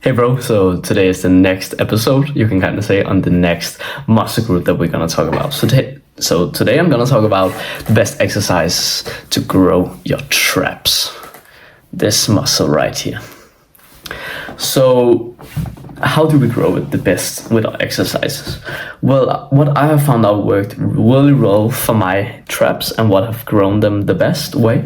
Hey bro, so today is the next episode, you can kind of say, on the next muscle group that we're gonna talk about. So today I'm gonna talk about the best exercise to grow your traps. This muscle right here. So how do we grow it the best with our exercises? Well, what I have found out worked really well for my traps and what have grown them the best way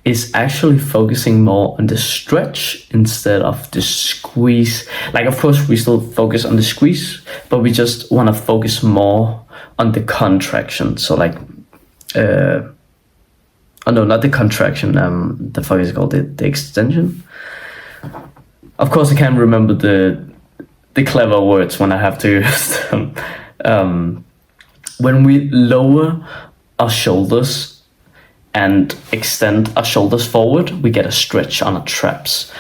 is actually focusing more on the stretch instead of the squeeze. Like, of course, we still focus on the squeeze, but we just want to focus more on the contraction. So like, oh no, not the contraction. The fuck is it called? The extension. Of course, I can't remember the clever words when I have to use them. When we lower our shoulders and extend our shoulders forward, we get a stretch on our traps.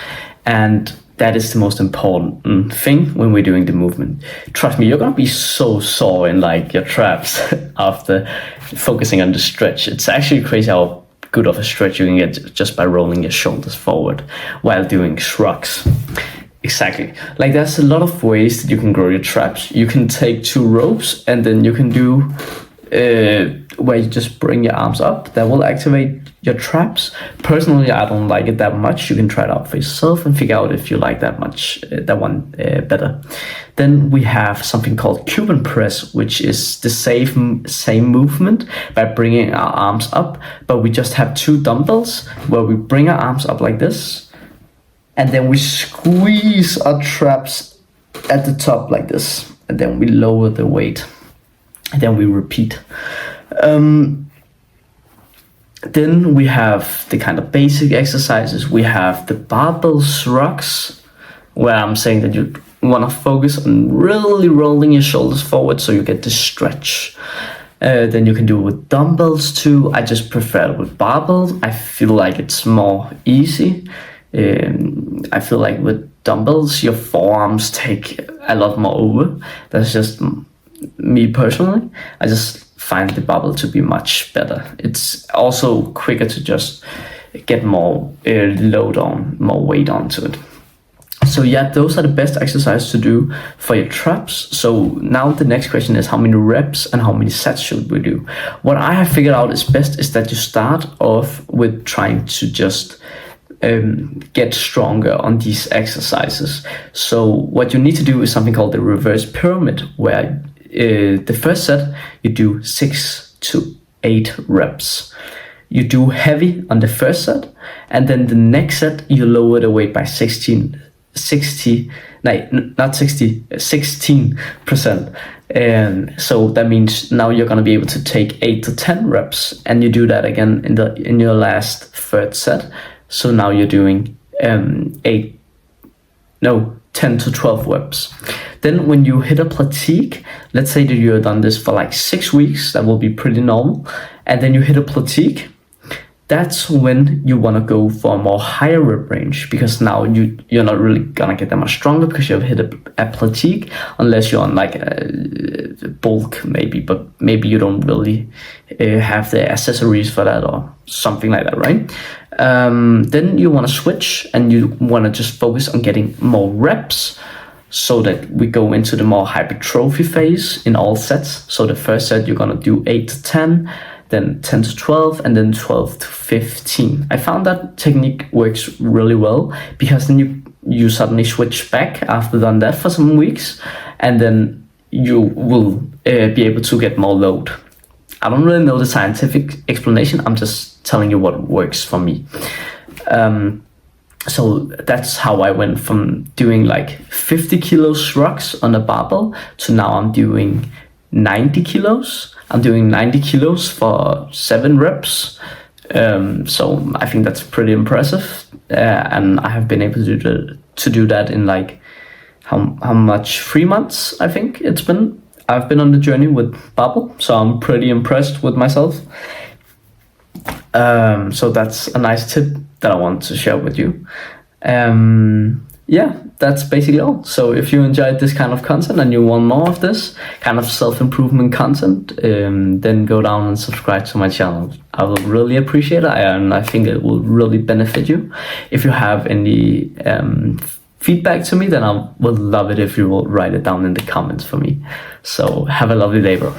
And that is the most important thing when we're doing the movement. Trust me, you're gonna be so sore in like your traps after focusing on the stretch. It's actually crazy how good of a stretch you can get just by rolling your shoulders forward while doing shrugs. Exactly. Like, there's a lot of ways that you can grow your traps. You can take 2 ropes and then you can do where you just bring your arms up. That will activate your traps. Personally, I don't like it that much. You can try it out for yourself and figure out if you like that one better. Then we have something called Cuban press, which is the same movement by bringing our arms up, but we just have 2 dumbbells where we bring our arms up like this. And then we squeeze our traps at the top like this. And then we lower the weight. And then we repeat. Then we have the kind of basic exercises. We have the barbell shrugs, where I'm saying that you want to focus on really rolling your shoulders forward so you get the stretch. Then you can do it with dumbbells too. I just prefer it with barbell. I feel like it's more easy. I feel like with dumbbells, your forearms take a lot more over. That's just me personally. I just find the barbell to be much better. It's also quicker to just get more load on, more weight onto it. So yeah, those are the best exercises to do for your traps. So now the next question is, how many reps and how many sets should we do? What I have figured out is best is that you start off with trying to just get stronger on these exercises. So what you need to do is something called the reverse pyramid, where the first set you do 6 to 8 reps. You do heavy on the first set, and then the next set you lower the weight by 16%. So that means now you're gonna be able to take 8 to 10 reps, and you do that again in your last third set. So now you're doing 10 to 12 reps. Then when you hit a plateau, let's say that you've done this for like 6 weeks, that will be pretty normal. And then you hit a plateau, that's when you want to go for a more higher rep range, because now you're not really gonna get that much stronger because you've hit a plateau, unless you're on like a bulk maybe, but maybe you don't really have the accessories for that or something like that, right? Then you want to switch and you want to just focus on getting more reps, so that we go into the more hypertrophy phase in all sets. So the first set you're gonna do 8 to 10, then 10 to 12, and then 12 to 15. I found that technique works really well, because then you suddenly switch back after done that for some weeks, and then you will be able to get more load. I don't really know the scientific explanation. I'm just telling you what works for me. So that's how I went from doing like 50 kilo shrugs on a barbell to now I'm doing 90 kilos. I'm doing 90 kilos for 7 reps. So I think that's pretty impressive. And I have been able to do that in like how much? 3 months, I think it's been. I've been on the journey with barbell, so I'm pretty impressed with myself. So that's a nice tip that I want to share with you. Yeah, that's basically all. So if you enjoyed this kind of content and you want more of this kind of self-improvement content, then go down and subscribe to my channel. I will really appreciate it, and I think it will really benefit you. If you have any feedback to me, then I would love it if you will write it down in the comments for me. So have a lovely day, bro.